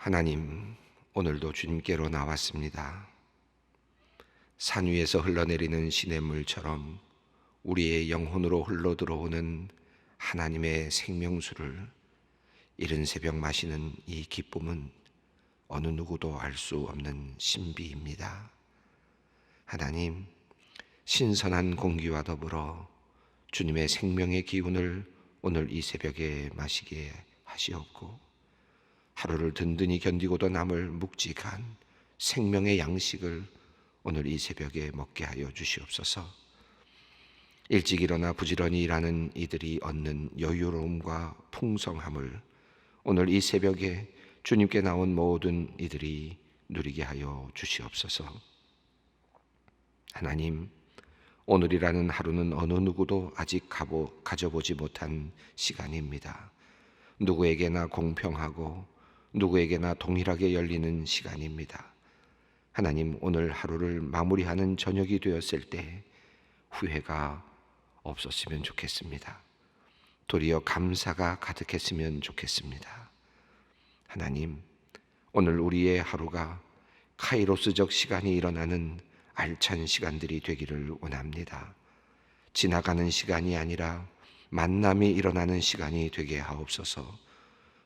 하나님, 오늘도 주님께로 나왔습니다. 산 위에서 흘러내리는 시냇물처럼 우리의 영혼으로 흘러들어오는 하나님의 생명수를 이른 새벽 마시는 이 기쁨은 어느 누구도 알 수 없는 신비입니다. 하나님, 신선한 공기와 더불어 주님의 생명의 기운을 오늘 이 새벽에 마시게 하시옵고, 하루를 든든히 견디고도 남을 묵직한 생명의 양식을 오늘 이 새벽에 먹게 하여 주시옵소서. 일찍 일어나 부지런히 일하는 이들이 얻는 여유로움과 풍성함을 오늘 이 새벽에 주님께 나온 모든 이들이 누리게 하여 주시옵소서. 하나님, 오늘이라는 하루는 어느 누구도 아직 가져보지 못한 시간입니다. 누구에게나 공평하고 누구에게나 동일하게 열리는 시간입니다. 하나님, 오늘 하루를 마무리하는 저녁이 되었을 때 후회가 없었으면 좋겠습니다. 도리어 감사가 가득했으면 좋겠습니다. 하나님, 오늘 우리의 하루가 카이로스적 시간이 일어나는 알찬 시간들이 되기를 원합니다. 지나가는 시간이 아니라 만남이 일어나는 시간이 되게 하옵소서.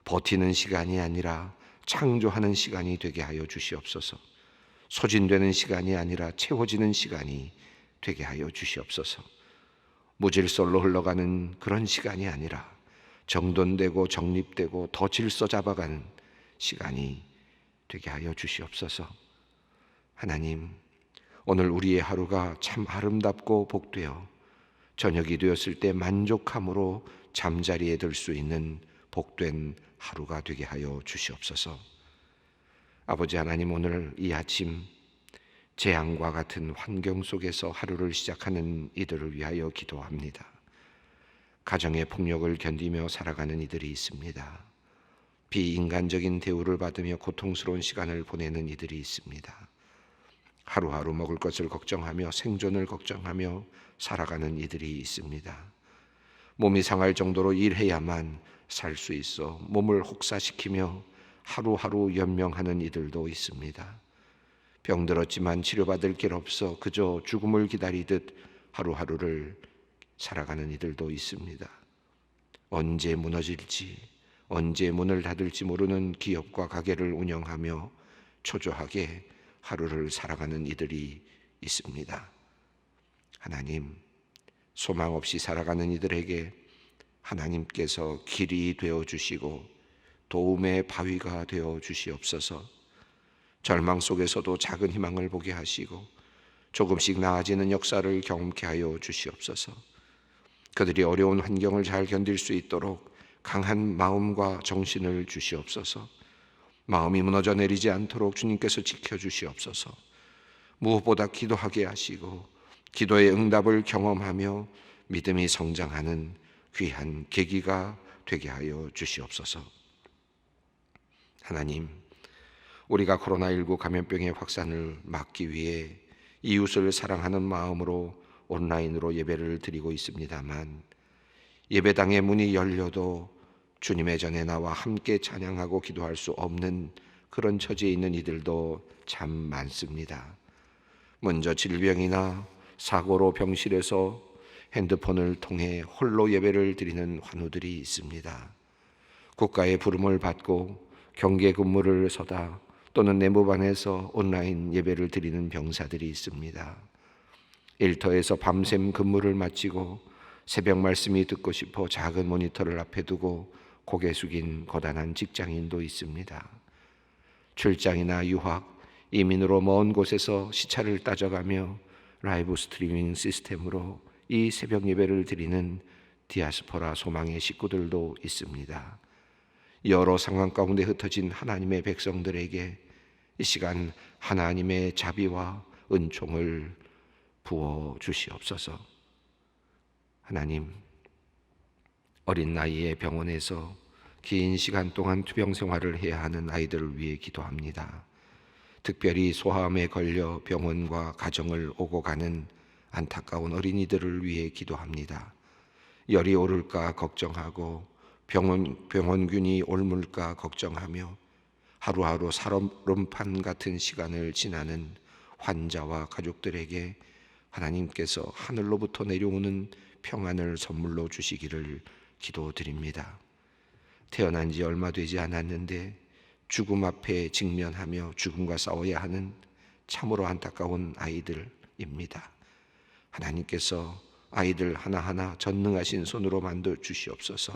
버티는 시간이 아니라 창조하는 시간이 되게 하여 주시옵소서. 소진되는 시간이 아니라 채워지는 시간이 되게 하여 주시옵소서. 무질서로 흘러가는 그런 시간이 아니라 정돈되고 정립되고 더 질서 잡아가는 시간이 되게 하여 주시옵소서. 하나님, 오늘 우리의 하루가 참 아름답고 복되어 저녁이 되었을 때 만족함으로 잠자리에 들 수 있는 복된 하루가 되게 하여 주시옵소서. 아버지 하나님, 오늘 이 아침 재앙과 같은 환경 속에서 하루를 시작하는 이들을 위하여 기도합니다. 가정의 폭력을 견디며 살아가는 이들이 있습니다. 비인간적인 대우를 받으며 고통스러운 시간을 보내는 이들이 있습니다. 하루하루 먹을 것을 걱정하며 생존을 걱정하며 살아가는 이들이 있습니다. 몸이 상할 정도로 일해야만 살 수 있어 몸을 혹사시키며 하루하루 연명하는 이들도 있습니다. 병들었지만 치료받을 길 없어 그저 죽음을 기다리듯 하루하루를 살아가는 이들도 있습니다. 언제 무너질지, 언제 문을 닫을지 모르는 기업과 가게를 운영하며 초조하게 하루를 살아가는 이들이 있습니다. 하나님, 소망 없이 살아가는 이들에게 하나님께서 길이 되어 주시고 도움의 바위가 되어 주시옵소서. 절망 속에서도 작은 희망을 보게 하시고 조금씩 나아지는 역사를 경험케 하여 주시옵소서. 그들이 어려운 환경을 잘 견딜 수 있도록 강한 마음과 정신을 주시옵소서. 마음이 무너져 내리지 않도록 주님께서 지켜주시옵소서. 무엇보다 기도하게 하시고 기도의 응답을 경험하며 믿음이 성장하는 귀한 계기가 되게 하여 주시옵소서. 하나님, 우리가 코로나19 감염병의 확산을 막기 위해 이웃을 사랑하는 마음으로 온라인으로 예배를 드리고 있습니다만, 예배당의 문이 열려도 주님의 전에 나와 함께 찬양하고 기도할 수 없는 그런 처지에 있는 이들도 참 많습니다. 먼저 질병이나 사고로 병실에서 핸드폰을 통해 홀로 예배를 드리는 환우들이 있습니다. 국가의 부름을 받고 경계 근무를 서다 또는 내무반에서 온라인 예배를 드리는 병사들이 있습니다. 일터에서 밤샘 근무를 마치고 새벽 말씀이 듣고 싶어 작은 모니터를 앞에 두고 고개 숙인 고단한 직장인도 있습니다. 출장이나 유학, 이민으로 먼 곳에서 시차를 따져가며 라이브 스트리밍 시스템으로 이 새벽 예배를 드리는 디아스포라 소망의 식구들도 있습니다. 여러 상황 가운데 흩어진 하나님의 백성들에게 이 시간 하나님의 자비와 은총을 부어 주시옵소서. 하나님, 어린 나이에 병원에서 긴 시간 동안 투병 생활을 해야 하는 아이들을 위해 기도합니다. 특별히 소아암에 걸려 병원과 가정을 오고 가는 안타까운 어린이들을 위해 기도합니다. 열이 오를까 걱정하고 병원균이 옮을까 걱정하며 하루하루 살얼음판 같은 시간을 지나는 환자와 가족들에게 하나님께서 하늘로부터 내려오는 평안을 선물로 주시기를 기도드립니다. 태어난 지 얼마 되지 않았는데 죽음 앞에 직면하며 죽음과 싸워야 하는 참으로 안타까운 아이들입니다. 하나님께서 아이들 하나하나 전능하신 손으로 만들어 주시옵소서.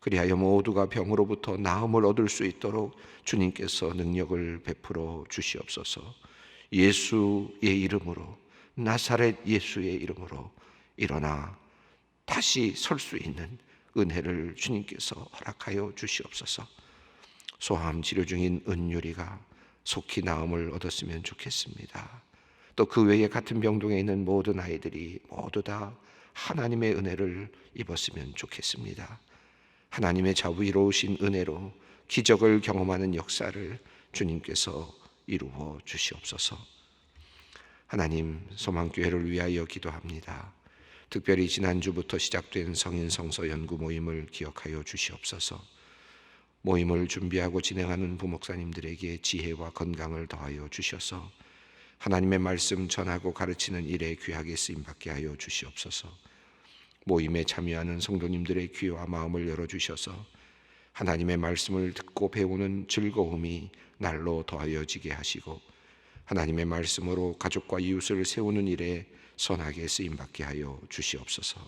그리하여 모두가 병으로부터 나음을 얻을 수 있도록 주님께서 능력을 베풀어 주시옵소서. 예수의 이름으로, 나사렛 예수의 이름으로 일어나 다시 설 수 있는 은혜를 주님께서 허락하여 주시옵소서. 소아암 치료 중인 은유리가 속히 나음을 얻었으면 좋겠습니다. 또 그 외에 같은 병동에 있는 모든 아이들이 모두 다 하나님의 은혜를 입었으면 좋겠습니다. 하나님의 자비로우신 은혜로 기적을 경험하는 역사를 주님께서 이루어 주시옵소서. 하나님, 소망교회를 위하여 기도합니다. 특별히 지난주부터 시작된 성인 성서 연구 모임을 기억하여 주시옵소서. 모임을 준비하고 진행하는 부목사님들에게 지혜와 건강을 더하여 주셔서 하나님의 말씀 전하고 가르치는 일에 귀하게 쓰임받게 하여 주시옵소서. 모임에 참여하는 성도님들의 귀와 마음을 열어주셔서 하나님의 말씀을 듣고 배우는 즐거움이 날로 더하여지게 하시고 하나님의 말씀으로 가족과 이웃을 세우는 일에 선하게 쓰임받게 하여 주시옵소서.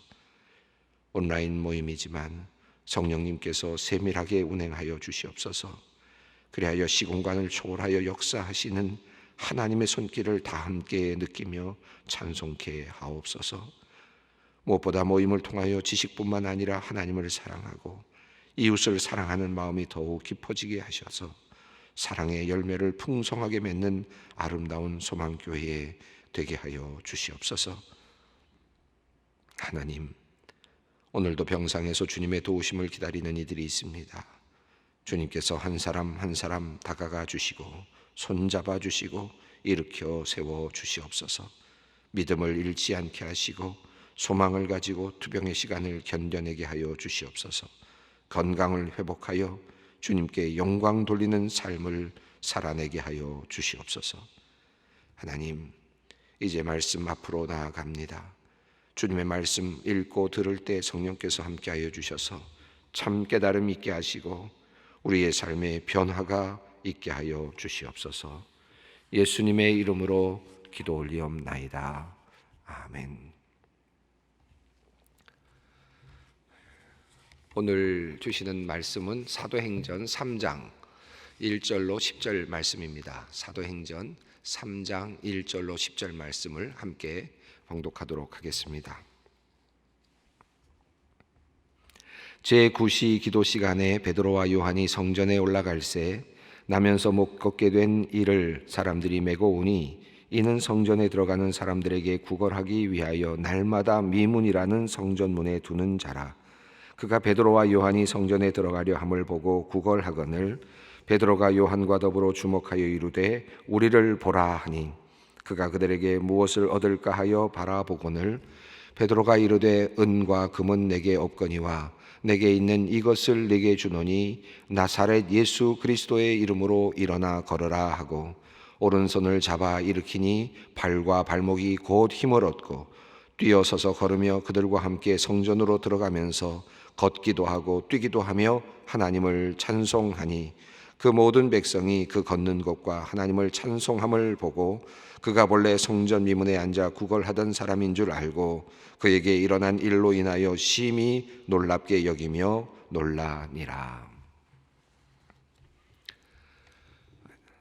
온라인 모임이지만 성령님께서 세밀하게 운행하여 주시옵소서. 그리하여 시공간을 초월하여 역사하시는 하나님의 손길을 다 함께 느끼며 찬송케 하옵소서. 무엇보다 모임을 통하여 지식뿐만 아니라 하나님을 사랑하고 이웃을 사랑하는 마음이 더욱 깊어지게 하셔서 사랑의 열매를 풍성하게 맺는 아름다운 소망교회 되게 하여 주시옵소서. 하나님, 오늘도 병상에서 주님의 도우심을 기다리는 이들이 있습니다. 주님께서 한 사람 한 사람 다가가 주시고 손잡아 주시고 일으켜 세워 주시옵소서. 믿음을 잃지 않게 하시고 소망을 가지고 투병의 시간을 견뎌내게 하여 주시옵소서. 건강을 회복하여 주님께 영광 돌리는 삶을 살아내게 하여 주시옵소서. 하나님, 이제 말씀 앞으로 나아갑니다. 주님의 말씀 읽고 들을 때 성령께서 함께하여 주셔서 참 깨달음 있게 하시고 우리의 삶에 변화가 있게 하여 주시옵소서. 예수님의 이름으로 기도 올리옵나이다. 아멘. 오늘 주시는 말씀은 사도행전 3장 1절로 10절 말씀입니다. 사도행전 3장 1절로 10절 말씀을 함께 봉독하도록 하겠습니다. 제9시 기도 시간에 베드로와 요한이 성전에 올라갈새 나면서 못 걷게 된 이를 사람들이 메고 오니 이는 성전에 들어가는 사람들에게 구걸하기 위하여 날마다 미문이라는 성전문에 두는 자라. 그가 베드로와 요한이 성전에 들어가려 함을 보고 구걸하거늘 베드로가 요한과 더불어 주목하여 이르되 우리를 보라 하니 그가 그들에게 무엇을 얻을까 하여 바라보거늘 베드로가 이르되 은과 금은 내게 없거니와 내게 있는 이것을 내게 주노니 나사렛 예수 그리스도의 이름으로 일어나 걸으라 하고 오른손을 잡아 일으키니 발과 발목이 곧 힘을 얻고 뛰어서서 걸으며 그들과 함께 성전으로 들어가면서 걷기도 하고 뛰기도 하며 하나님을 찬송하니 그 모든 백성이 그 걷는 것과 하나님을 찬송함을 보고 그가 본래 성전 미문에 앉아 구걸하던 사람인 줄 알고 그에게 일어난 일로 인하여 심히 놀랍게 여기며 놀라니라.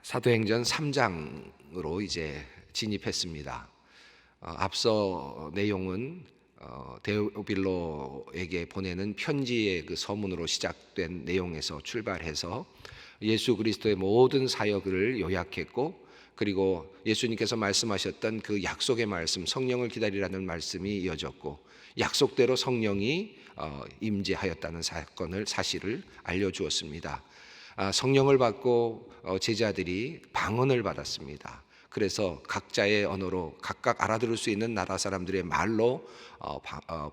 사도행전 3장으로 이제 진입했습니다. 앞서 내용은 데오빌로에게 보내는 편지의 그 서문으로 시작된 내용에서 출발해서 예수 그리스도의 모든 사역을 요약했고 그리고 예수님께서 말씀하셨던 그 약속의 말씀, 성령을 기다리라는 말씀이 이어졌고 약속대로 성령이 임재하였다는 사실을 알려주었습니다. 성령을 받고 제자들이 방언을 받았습니다. 그래서 각자의 언어로 각각 알아들을 수 있는 나라 사람들의 말로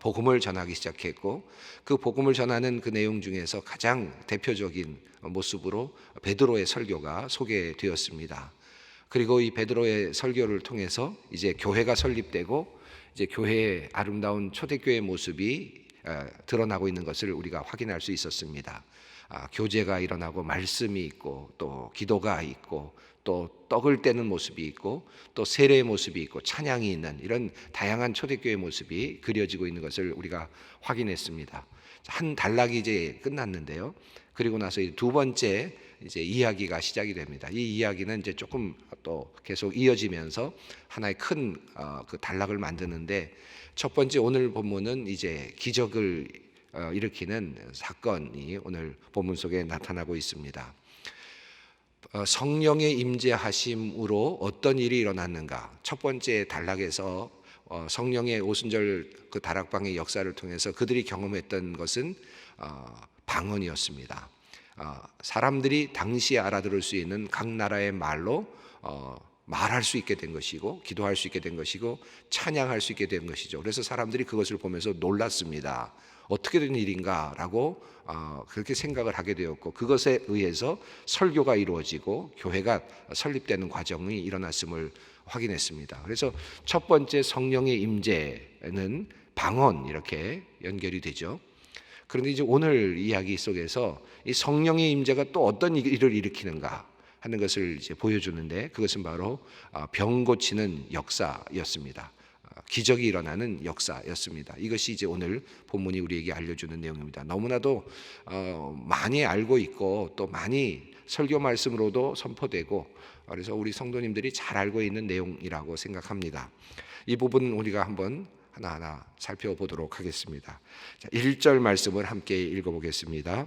복음을 전하기 시작했고 그 복음을 전하는 그 내용 중에서 가장 대표적인 모습으로 베드로의 설교가 소개되었습니다. 그리고 이 베드로의 설교를 통해서 이제 교회가 설립되고 이제 교회의 아름다운 초대교회 모습이 드러나고 있는 것을 우리가 확인할 수 있었습니다. 교제가 일어나고 말씀이 있고 또 기도가 있고 또 떡을 떼는 모습이 있고 또 세례의 모습이 있고 찬양이 있는 이런 다양한 초대교회 모습이 그려지고 있는 것을 우리가 확인했습니다. 한 단락이 이제 끝났는데요. 그리고 나서 두 번째 이제 이야기가 시작이 됩니다. 이 이야기는 이제 조금 또 계속 이어지면서 하나의 큰 그 단락을 만드는데, 첫 번째 오늘 본문은 이제 기적을 일으키는 사건이 오늘 본문 속에 나타나고 있습니다. 성령의 임재하심으로 어떤 일이 일어났는가? 첫 번째 단락에서 성령의 오순절 그 다락방의 역사를 통해서 그들이 경험했던 것은 방언이었습니다. 사람들이 당시에 알아들을 수 있는 각 나라의 말로 말할 수 있게 된 것이고 기도할 수 있게 된 것이고 찬양할 수 있게 된 것이죠. 그래서 사람들이 그것을 보면서 놀랐습니다. 어떻게 된 일인가라고 그렇게 생각을 하게 되었고, 그것에 의해서 설교가 이루어지고 교회가 설립되는 과정이 일어났음을 확인했습니다. 그래서 첫 번째 성령의 임재는 방언, 이렇게 연결이 되죠. 그런데 이제 오늘 이야기 속에서 이 성령의 임재가 또 어떤 일을 일으키는가 하는 것을 이제 보여주는데, 그것은 바로 병 고치는 역사였습니다. 기적이 일어나는 역사였습니다. 이것이 이제 오늘 본문이 우리에게 알려주는 내용입니다. 너무나도 많이 알고 있고 또 많이 설교 말씀으로도 선포되고, 그래서 우리 성도님들이 잘 알고 있는 내용이라고 생각합니다. 이 부분 우리가 한번 하나하나 살펴보도록 하겠습니다. 1절 말씀을 함께 읽어보겠습니다.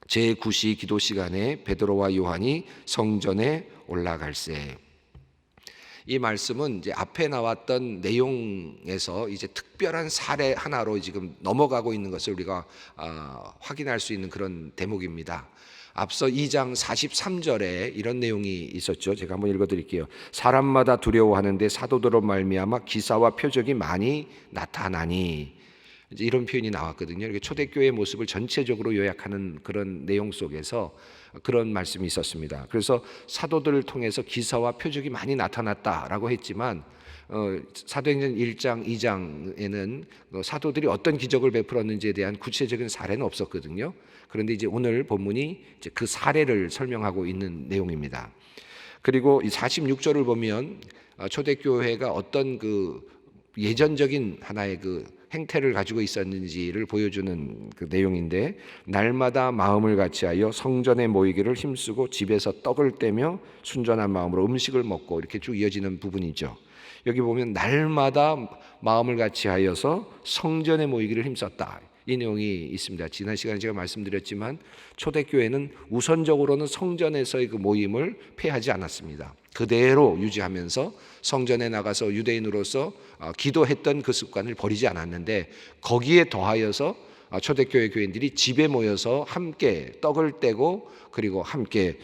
제9시 기도 시간에 베드로와 요한이 성전에 올라갈새. 이 말씀은 이제 앞에 나왔던 내용에서 이제 특별한 사례 하나로 지금 넘어가고 있는 것을 우리가 확인할 수 있는 그런 대목입니다. 앞서 2장 43절에 이런 내용이 있었죠. 제가 한번 읽어드릴게요. 사람마다 두려워하는데 사도들로 말미암아 기사와 표적이 많이 나타나니, 이제 이런 표현이 나왔거든요. 이렇게 초대교회의 모습을 전체적으로 요약하는 그런 내용 속에서 그런 말씀이 있었습니다. 그래서 사도들을 통해서 기사와 표적이 많이 나타났다라고 했지만 사도행전 1장, 2장에는 사도들이 어떤 기적을 베풀었는지에 대한 구체적인 사례는 없었거든요. 그런데 이제 오늘 본문이 이제 그 사례를 설명하고 있는 내용입니다. 그리고 이 46절을 보면 초대교회가 어떤 그 예전적인 하나의 그 행태를 가지고 있었는지를 보여주는 그 내용인데, 날마다 마음을 같이하여 성전에 모이기를 힘쓰고 집에서 떡을 떼며 순전한 마음으로 음식을 먹고, 이렇게 쭉 이어지는 부분이죠. 여기 보면 날마다 마음을 같이하여서 성전에 모이기를 힘썼다, 이 내용이 있습니다. 지난 시간에 제가 말씀드렸지만 초대교회는 우선적으로는 성전에서의 그 모임을 폐하지 않았습니다. 그대로 유지하면서 성전에 나가서 유대인으로서 기도했던 그 습관을 버리지 않았는데, 거기에 더하여서 초대교회 교인들이 집에 모여서 함께 떡을 떼고 그리고 함께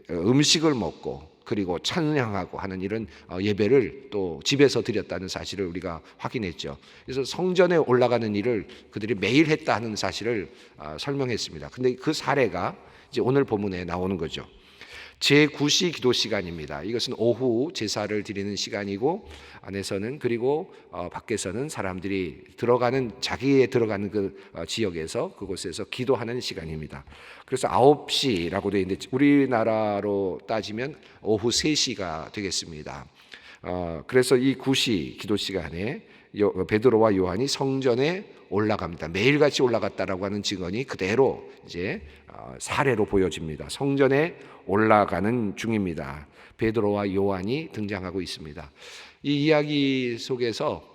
음식을 먹고 그리고 찬양하고 하는 이런 예배를 또 집에서 드렸다는 사실을 우리가 확인했죠. 그래서 성전에 올라가는 일을 그들이 매일 했다 하는 사실을 설명했습니다. 근데 그 사례가 이제 오늘 본문에 나오는 거죠. 제9시 기도 시간입니다. 이것은 오후 제사를 드리는 시간이고, 안에서는 그리고 밖에서는 사람들이 자기에 들어가는 그 지역에서 그곳에서 기도하는 시간입니다. 그래서 9시라고 되어 있는데 우리나라로 따지면 오후 3시가 되겠습니다. 그래서 이 9시 기도 시간에 베드로와 요한이 성전에 올라갑니다. 매일같이 올라갔다라고 하는 증언이 그대로 이제 사례로 보여집니다. 성전에 올라가는 중입니다. 베드로와 요한이 등장하고 있습니다. 이 이야기 속에서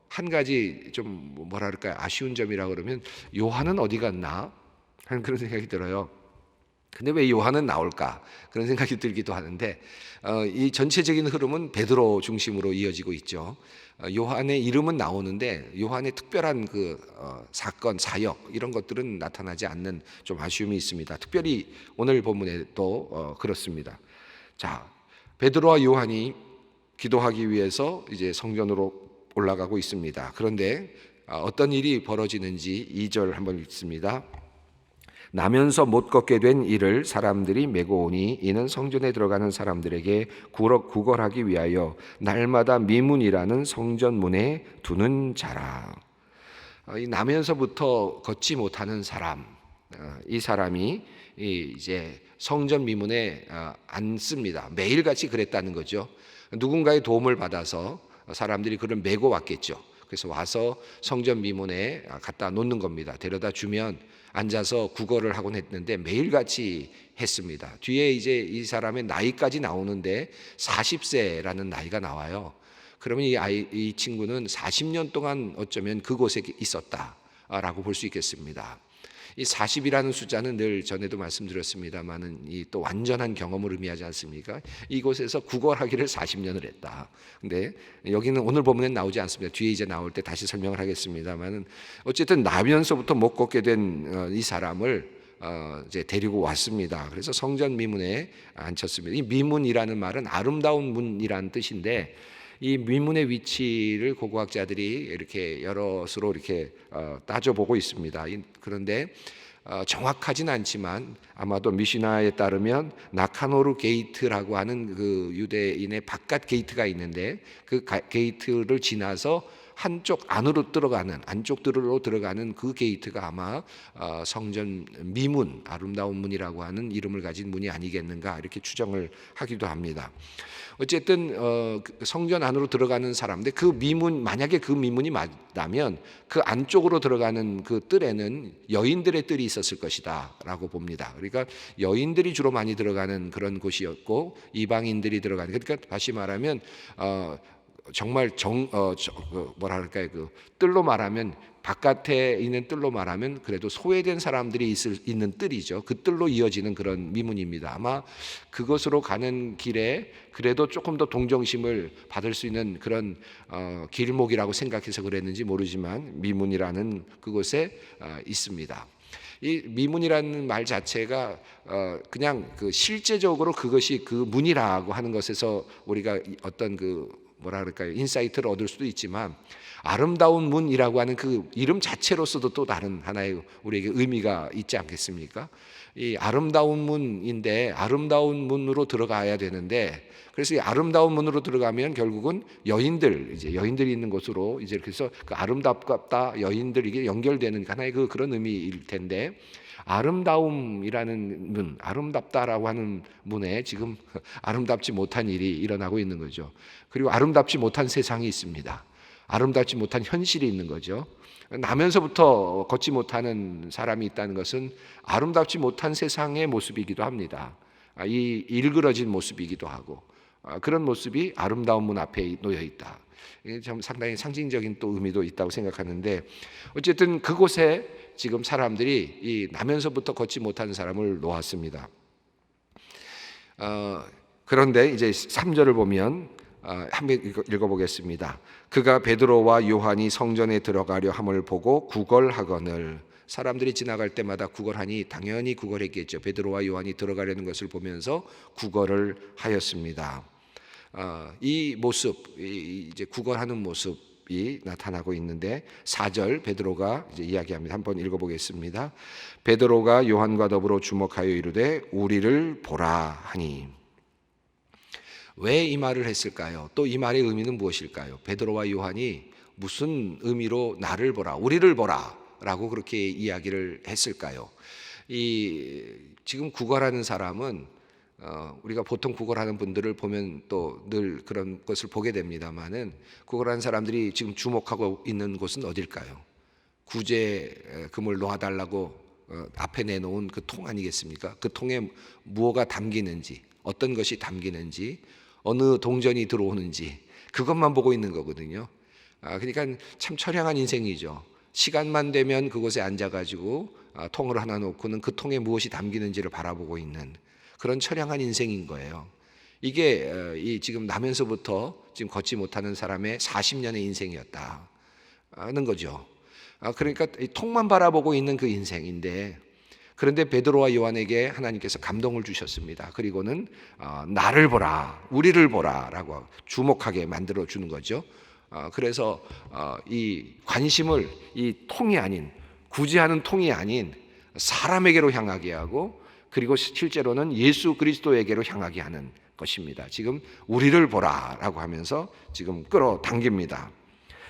한 가지 좀 뭐랄까요, 아쉬운 점이라 그러면 요한은 어디 갔나 하는 그런 생각이 들어요. 근데 왜 요한은 나올까? 그런 생각이 들기도 하는데 이 전체적인 흐름은 베드로 중심으로 이어지고 있죠. 요한의 이름은 나오는데 요한의 특별한 그 사건, 사역 이런 것들은 나타나지 않는 좀 아쉬움이 있습니다. 특별히 오늘 본문에 또 그렇습니다. 자, 베드로와 요한이 기도하기 위해서 이제 성전으로 올라가고 있습니다. 그런데 어떤 일이 벌어지는지 2절 한번 읽습니다. 나면서 못 걷게 된 이를 사람들이 메고 오니 이는 성전에 들어가는 사람들에게 구걸하기 위하여 날마다 미문이라는 성전문에 두는 자라. 이 나면서부터 걷지 못하는 사람, 이 사람이 이제 성전 미문에 앉습니다. 매일같이 그랬다는 거죠. 누군가의 도움을 받아서 사람들이 그를 메고 왔겠죠. 그래서 와서 성전 미문에 갖다 놓는 겁니다. 데려다 주면 앉아서 구걸을 하곤 했는데 매일같이 했습니다. 뒤에 이제 이 사람의 나이까지 나오는데 40세라는 나이가 나와요. 그러면 이 친구는 40년 동안 어쩌면 그곳에 있었다라고 볼 수 있겠습니다. 이 40이라는 숫자는 늘 전에도 말씀드렸습니다만은 이 또 완전한 경험을 의미하지 않습니까? 이곳에서 구걸하기를 40년을 했다. 근데 여기는 오늘 본문에 나오지 않습니다. 뒤에 이제 나올 때 다시 설명을 하겠습니다만은 어쨌든 나면서부터 못 걷게 된 이 사람을 이제 데리고 왔습니다. 그래서 성전 미문에 앉혔습니다. 이 미문이라는 말은 아름다운 문이라는 뜻인데 이 미문의 위치를 고고학자들이 이렇게 여럿으로 이렇게 따져보고 있습니다. 그런데 정확하진 않지만 아마도 미시나에 따르면 나카노르 게이트라고 하는 그 유대인의 바깥 게이트가 있는데 그 게이트를 지나서 한쪽 안쪽으로 들어가는 그 게이트가 아마 성전 미문, 아름다운 문이라고 하는 이름을 가진 문이 아니겠는가 이렇게 추정을 하기도 합니다. 어쨌든 성전 안으로 들어가는 사람인데 그 미문, 만약에 그 미문이 맞다면 그 안쪽으로 들어가는 그 뜰에는 여인들의 뜰이 있었을 것이다라고 봅니다. 그러니까 여인들이 주로 많이 들어가는 그런 곳이었고 이방인들이 들어가는, 그러니까 다시 말하면 정말 뭐라 그럴까요? 그 뜰로 말하면, 바깥에 있는 뜰로 말하면 그래도 소외된 사람들이 있는 뜰이죠. 그 뜰로 이어지는 그런 미문입니다. 아마 그것으로 가는 길에 그래도 조금 더 동정심을 받을 수 있는 그런 길목이라고 생각해서 그랬는지 모르지만 미문이라는 그곳에 있습니다. 이 미문이라는 말 자체가 그냥 그 실제적으로 그것이 그 문이라고 하는 것에서 우리가 어떤 뭐라 그럴까요? 인사이트를 얻을 수도 있지만 아름다운 문이라고 하는 그 이름 자체로서도 또 다른 하나의 우리에게 의미가 있지 않겠습니까? 이 아름다운 문인데 아름다운 문으로 들어가야 되는데, 그래서 이 아름다운 문으로 들어가면 결국은 여인들이 있는 곳으로 이제 그래서 그 아름답다 여인들 이게 연결되는 하나의 그런 의미일 텐데, 아름다움이라는 문, 아름답다라고 하는 문에 지금 아름답지 못한 일이 일어나고 있는 거죠. 그리고 아름답지 못한 세상이 있습니다. 아름답지 못한 현실이 있는 거죠. 나면서부터 걷지 못하는 사람이 있다는 것은 아름답지 못한 세상의 모습이기도 합니다. 이 일그러진 모습이기도 하고, 그런 모습이 아름다운 문 앞에 놓여 있다. 참 상당히 상징적인 또 의미도 있다고 생각하는데, 어쨌든 그곳에 지금 사람들이 이 나면서부터 걷지 못하는 사람을 놓았습니다. 그런데 이제 3절을 보면 한번 읽어보겠습니다. 그가 베드로와 요한이 성전에 들어가려 함을 보고 구걸하거늘. 사람들이 지나갈 때마다 구걸하니 당연히 구걸했겠죠. 베드로와 요한이 들어가려는 것을 보면서 구걸을 하였습니다. 이 모습, 이제 구걸하는 모습이 나타나고 있는데 4절 베드로가 이제 이야기합니다. 한번 읽어보겠습니다. 베드로가 요한과 더불어 주목하여 이르되 우리를 보라 하니. 왜 이 말을 했을까요? 또 이 말의 의미는 무엇일까요? 베드로와 요한이 무슨 의미로 나를 보라, 우리를 보라 라고 그렇게 이야기를 했을까요? 지금 구걸하는 사람은 우리가 보통 구걸하는 분들을 보면 또 늘 그런 것을 보게 됩니다만은, 구걸하는 사람들이 지금 주목하고 있는 곳은 어딜까요? 구제금을 놓아달라고 앞에 내놓은 그 통 아니겠습니까? 그 통에 무엇가 담기는지, 어떤 것이 담기는지, 어느 동전이 들어오는지 그것만 보고 있는 거거든요. 그러니까 참 처량한 인생이죠. 시간만 되면 그곳에 앉아가지고 통을 하나 놓고는 그 통에 무엇이 담기는지를 바라보고 있는 그런 처량한 인생인 거예요. 이게 지금 나면서부터 지금 걷지 못하는 사람의 40년의 인생이었다는 거죠. 그러니까 이 통만 바라보고 있는 그 인생인데, 그런데 베드로와 요한에게 하나님께서 감동을 주셨습니다. 그리고는 나를 보라, 우리를 보라라고 주목하게 만들어 주는 거죠. 그래서 이 관심을 이 통이 아닌, 구제하는 통이 아닌 사람에게로 향하게 하고 그리고 실제로는 예수 그리스도에게로 향하게 하는 것입니다. 지금 우리를 보라라고 하면서 지금 끌어당깁니다.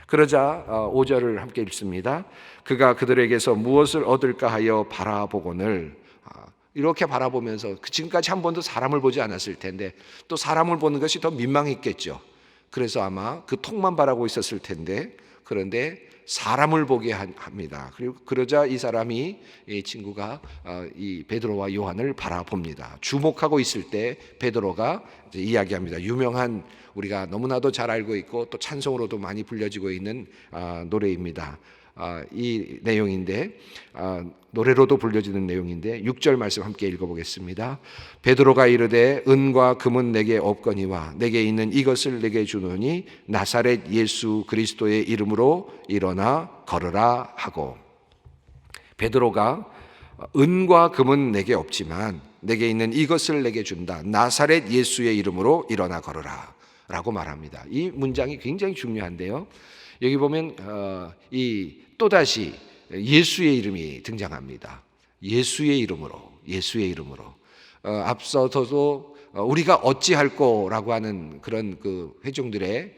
그러자 5절을 함께 읽습니다. 그가 그들에게서 무엇을 얻을까 하여 바라보거늘, 이렇게 바라보면서 지금까지 한 번도 사람을 보지 않았을 텐데 또 사람을 보는 것이 더 민망했겠죠. 그래서 아마 그 통만 바라고 있었을 텐데, 그런데 사람을 보게 합니다. 그리고 그러자 이 사람이, 이 친구가 이 베드로와 요한을 바라봅니다. 주목하고 있을 때 베드로가 이제 이야기합니다. 유명한, 우리가 너무나도 잘 알고 있고 또 찬송으로도 많이 불려지고 있는 노래입니다. 이 내용인데, 노래로도 불려지는 내용인데 6절 말씀 함께 읽어보겠습니다. 베드로가 이르되 은과 금은 내게 없거니와 내게 있는 이것을 내게 주노니 나사렛 예수 그리스도의 이름으로 일어나 걸으라 하고, 베드로가 은과 금은 내게 없지만 내게 있는 이것을 내게 준다. 나사렛 예수의 이름으로 일어나 걸으라 라고 말합니다. 이 문장이 굉장히 중요한데요. 여기 보면 이 또다시 예수의 이름이 등장합니다. 예수의 이름으로, 예수의 이름으로. 앞서서도 우리가 어찌할꼬라고 하는 그런 그 회중들의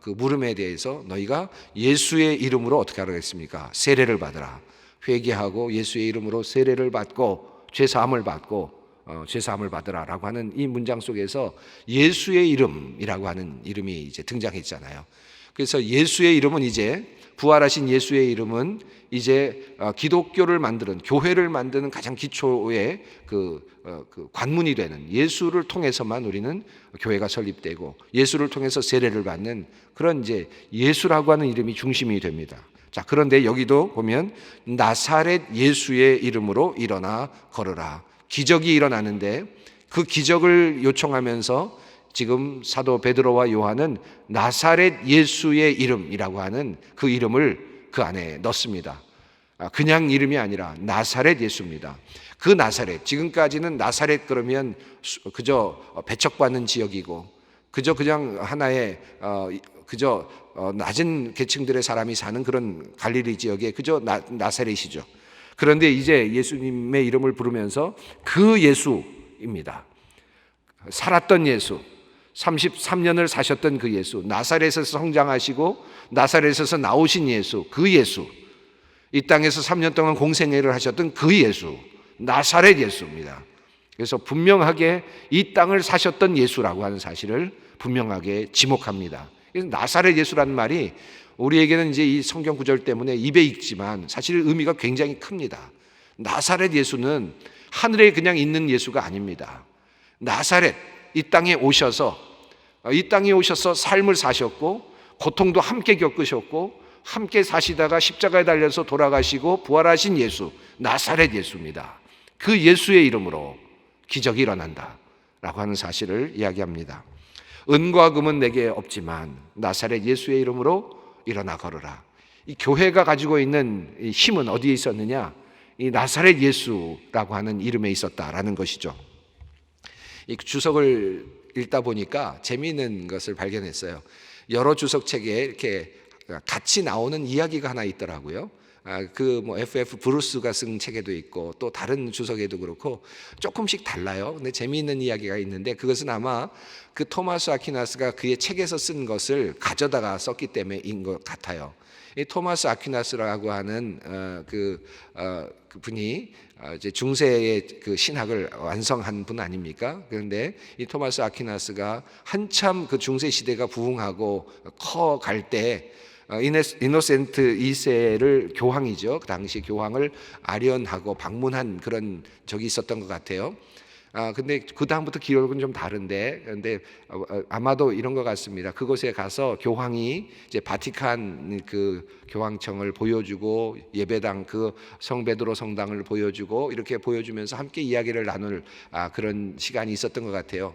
그 물음에 대해서 너희가 예수의 이름으로 어떻게 하라겠습니까? 세례를 받으라. 회개하고 예수의 이름으로 세례를 받고 죄사함을 받고 죄사함을 받으라라고 하는 이 문장 속에서 예수의 이름이라고 하는 이름이 이제 등장했잖아요. 그래서 예수의 이름은, 이제 부활하신 예수의 이름은 이제 기독교를 만드는, 교회를 만드는 가장 기초의 그 관문이 되는, 예수를 통해서만 우리는 교회가 설립되고 예수를 통해서 세례를 받는 그런 이제 예수라고 하는 이름이 중심이 됩니다. 자, 그런데 여기도 보면 나사렛 예수의 이름으로 일어나 걸으라. 기적이 일어나는데 그 기적을 요청하면서 지금 사도 베드로와 요한은 나사렛 예수의 이름이라고 하는 그 이름을 그 안에 넣습니다. 그냥 이름이 아니라 나사렛 예수입니다. 그 나사렛, 지금까지는 나사렛 그러면 그저 배척받는 지역이고 그저 그냥 하나의 그저 낮은 계층들의 사람이 사는 그런 갈릴리 지역에 그저 나사렛이죠. 그런데 이제 예수님의 이름을 부르면서 그 예수입니다. 살았던 예수, 33년을 사셨던 그 예수, 나사렛에서 성장하시고 나사렛에서 나오신 예수, 그 예수, 이 땅에서 3년 동안 공생애를 하셨던 그 예수, 나사렛 예수입니다. 그래서 분명하게 이 땅을 사셨던 예수라고 하는 사실을 분명하게 지목합니다. 그래서 나사렛 예수라는 말이 우리에게는 이제 이 성경 구절 때문에 입에 익지만 사실 의미가 굉장히 큽니다. 나사렛 예수는 하늘에 그냥 있는 예수가 아닙니다. 나사렛, 이 땅에 오셔서 삶을 사셨고 고통도 함께 겪으셨고 함께 사시다가 십자가에 달려서 돌아가시고 부활하신 예수, 나사렛 예수입니다. 그 예수의 이름으로 기적이 일어난다 라고 하는 사실을 이야기합니다. 은과 금은 내게 없지만 나사렛 예수의 이름으로 일어나 걸으라. 이 교회가 가지고 있는 이 힘은 어디에 있었느냐? 이 나사렛 예수라고 하는 이름에 있었다라는 것이죠. 이 주석을 읽다 보니까 재미있는 것을 발견했어요. 여러 주석책에 이렇게 같이 나오는 이야기가 하나 있더라고요. FF 브루스가 쓴 책에도 있고 또 다른 주석에도 그렇고 조금씩 달라요. 근데 재미있는 이야기가 있는데 그것은 아마 그 토마스 아퀴나스가 그의 책에서 쓴 것을 가져다가 썼기 때문에인 것 같아요. 이 토마스 아퀴나스라고 하는 그 분이 이제 중세의 그 신학을 완성한 분 아닙니까? 그런데 이 토마스 아퀴나스가 한참 그 중세 시대가 부흥하고 커갈 때 이노센트 2세를 교황이죠. 그 당시 교황을 아련하고 방문한 그런 적이 있었던 것 같아요. 근데 그 다음부터 기록은 좀 다른데, 근데 아마도 이런 것 같습니다. 그곳에 가서 교황이 이제 바티칸 그 교황청을 보여주고 예배당 그 성베드로 성당을 보여주고 이렇게 보여주면서 함께 이야기를 나눌 그런 시간이 있었던 것 같아요.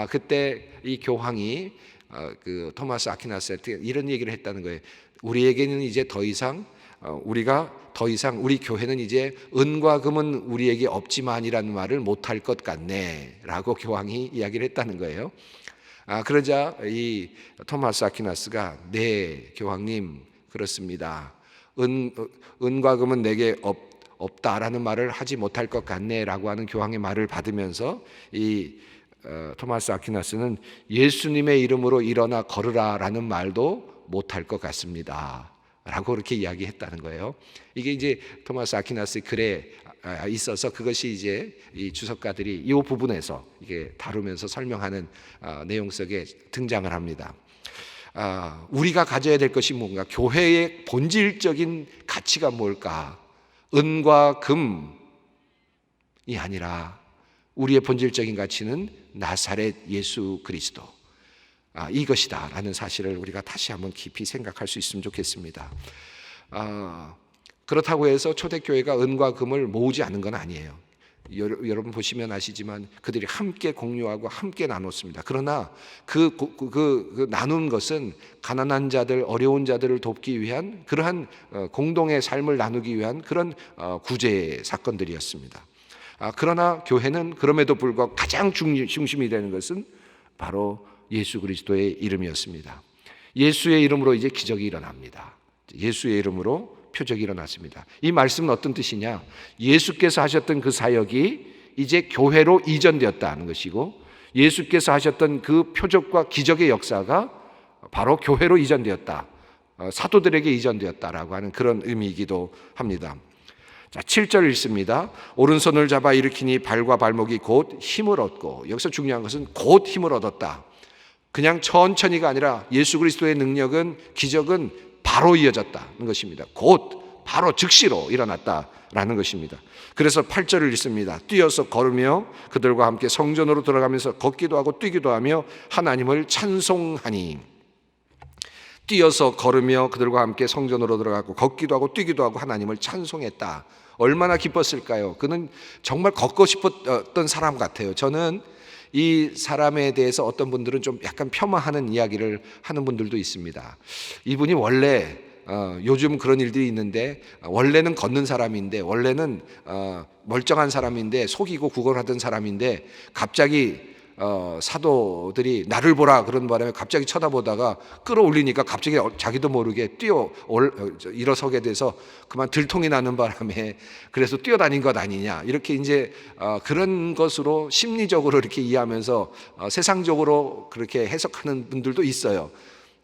그때 이 교황이 그 토마스 아퀴나스한테 이런 얘기를 했다는 거예요. 우리에게는 이제 더 이상 우리 교회는 이제 은과 금은 우리에게 없지만이라는 말을 못할 것 같네 라고 교황이 이야기를 했다는 거예요. 그러자 이 토마스 아퀴나스가 네 교황님 그렇습니다. 은과 금은 내게 없다라는 말을 하지 못할 것 같네라고 하는 교황의 말을 받으면서 이 토마스 아퀴나스는 예수님의 이름으로 일어나 걸으라라는 말도 못할 것 같습니다 라고 그렇게 이야기했다는 거예요. 이게 이제 토마스 아퀴나스의 글에 있어서 그것이 이제 이 주석가들이 이 부분에서 이게 다루면서 설명하는 내용 속에 등장을 합니다. 우리가 가져야 될 것이 뭔가, 교회의 본질적인 가치가 뭘까? 은과 금이 아니라 우리의 본질적인 가치는 나사렛 예수 그리스도, 이것이다 라는 사실을 우리가 다시 한번 깊이 생각할 수 있으면 좋겠습니다. 그렇다고 해서 초대교회가 은과 금을 모으지 않은 건 아니에요. 여러분 보시면 아시지만 그들이 함께 공유하고 함께 나눴습니다. 그러나 그 나눈 것은 가난한 자들, 어려운 자들을 돕기 위한 그러한 공동의 삶을 나누기 위한 그런 구제 사건들이었습니다. 그러나 교회는 그럼에도 불구하고 가장 중심이 되는 것은 바로 예수 그리스도의 이름이었습니다. 예수의 이름으로 이제 기적이 일어납니다. 예수의 이름으로 표적이 일어났습니다. 이 말씀은 어떤 뜻이냐? 예수께서 하셨던 그 사역이 이제 교회로 이전되었다는 것이고, 예수께서 하셨던 그 표적과 기적의 역사가 바로 교회로 이전되었다, 사도들에게 이전되었다라고 하는 그런 의미이기도 합니다. 자, 7절 읽습니다. 오른손을 잡아 일으키니 발과 발목이 곧 힘을 얻고, 여기서 중요한 것은 곧 힘을 얻었다. 그냥 천천히가 아니라 예수 그리스도의 능력은, 기적은 바로 이어졌다는 것입니다. 곧 바로 즉시로 일어났다라는 것입니다. 그래서 8절을 읽습니다. 뛰어서 걸으며 그들과 함께 성전으로 들어가면서 걷기도 하고 뛰기도 하며 하나님을 찬송하니. 뛰어서 걸으며 그들과 함께 성전으로 들어가고 걷기도 하고 뛰기도 하고 하나님을 찬송했다. 얼마나 기뻤을까요? 그는 정말 걷고 싶었던 사람 같아요. 저는 이 사람에 대해서 어떤 분들은 좀 약간 폄하하는 이야기를 하는 분들도 있습니다. 이분이 원래 요즘 그런 일들이 있는데, 원래는 걷는 사람인데, 원래는 멀쩡한 사람인데, 속이고 구걸하던 사람인데, 갑자기 사도들이 나를 보라 그런 바람에 갑자기 쳐다보다가 끌어올리니까 갑자기 자기도 모르게 일어서게 돼서 그만 들통이 나는 바람에 그래서 뛰어다닌 것 아니냐, 이렇게 이제 그런 것으로 심리적으로 이렇게 이해하면서 세상적으로 그렇게 해석하는 분들도 있어요.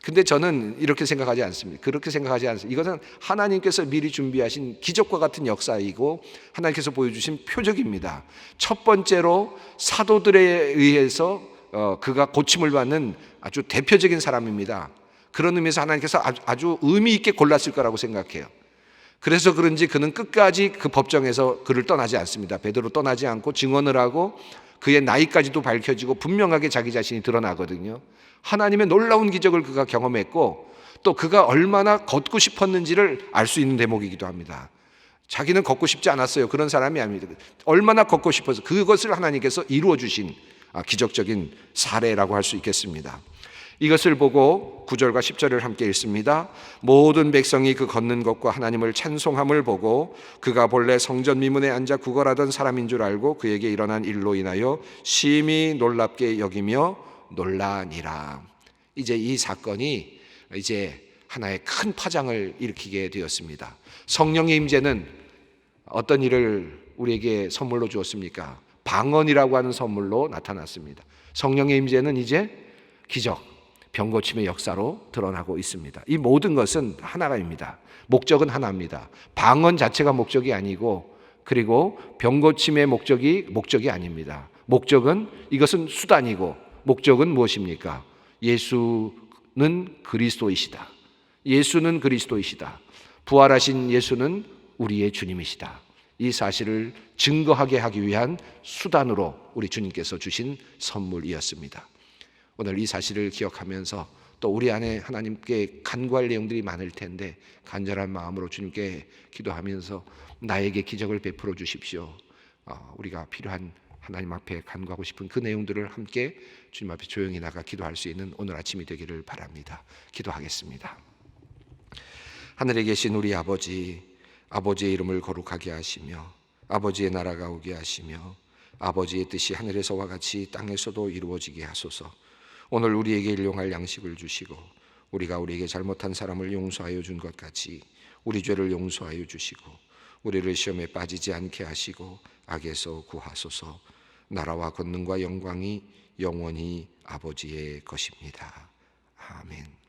근데 저는 이렇게 생각하지 않습니다. 그렇게 생각하지 않습니다. 이것은 하나님께서 미리 준비하신 기적과 같은 역사이고 하나님께서 보여주신 표적입니다. 첫 번째로 사도들에 의해서 그가 고침을 받는 아주 대표적인 사람입니다. 그런 의미에서 하나님께서 아주 의미 있게 골랐을 거라고 생각해요. 그래서 그런지 그는 끝까지 그 법정에서 그를 떠나지 않습니다. 베드로 떠나지 않고 증언을 하고 그의 나이까지도 밝혀지고 분명하게 자기 자신이 드러나거든요. 하나님의 놀라운 기적을 그가 경험했고 또 그가 얼마나 걷고 싶었는지를 알 수 있는 대목이기도 합니다. 자기는 걷고 싶지 않았어요. 그런 사람이 아닙니다. 얼마나 걷고 싶어서 그것을 하나님께서 이루어 주신 기적적인 사례라고 할 수 있겠습니다. 이것을 보고 9절과 10절을 함께 읽습니다. 모든 백성이 그 걷는 것과 하나님을 찬송함을 보고 그가 본래 성전 미문에 앉아 구걸하던 사람인 줄 알고 그에게 일어난 일로 인하여 심히 놀랍게 여기며 놀라니라. 이제 이 사건이 이제 하나의 큰 파장을 일으키게 되었습니다. 성령의 임재는 어떤 일을 우리에게 선물로 주었습니까? 방언이라고 하는 선물로 나타났습니다. 성령의 임재는 이제 기적, 병고침의 역사로 드러나고 있습니다. 이 모든 것은 하나가입니다. 목적은 하나입니다. 방언 자체가 목적이 아니고, 그리고 병고침의 목적이 아닙니다. 목적은, 이것은 수단이고 목적은 무엇입니까? 예수는 그리스도이시다. 예수는 그리스도이시다. 부활하신 예수는 우리의 주님이시다. 이 사실을 증거하게 하기 위한 수단으로 우리 주님께서 주신 선물이었습니다. 오늘 이 사실을 기억하면서 또 우리 안에 하나님께 간구할 내용들이 많을 텐데 간절한 마음으로 주님께 기도하면서 나에게 기적을 베풀어 주십시오. 우리가 필요한 하나님 앞에 간구하고 싶은 그 내용들을 함께 주님 앞에 조용히 나가 기도할 수 있는 오늘 아침이 되기를 바랍니다. 기도하겠습니다. 하늘에 계신 우리 아버지, 아버지의 이름을 거룩하게 하시며 아버지의 나라가 오게 하시며 아버지의 뜻이 하늘에서와 같이 땅에서도 이루어지게 하소서. 오늘 우리에게 일용할 양식을 주시고 우리가 우리에게 잘못한 사람을 용서하여 준 것 같이 우리 죄를 용서하여 주시고 우리를 시험에 빠지지 않게 하시고 악에서 구하소서. 나라와 권능과 영광이 영원히 아버지의 것입니다. 아멘.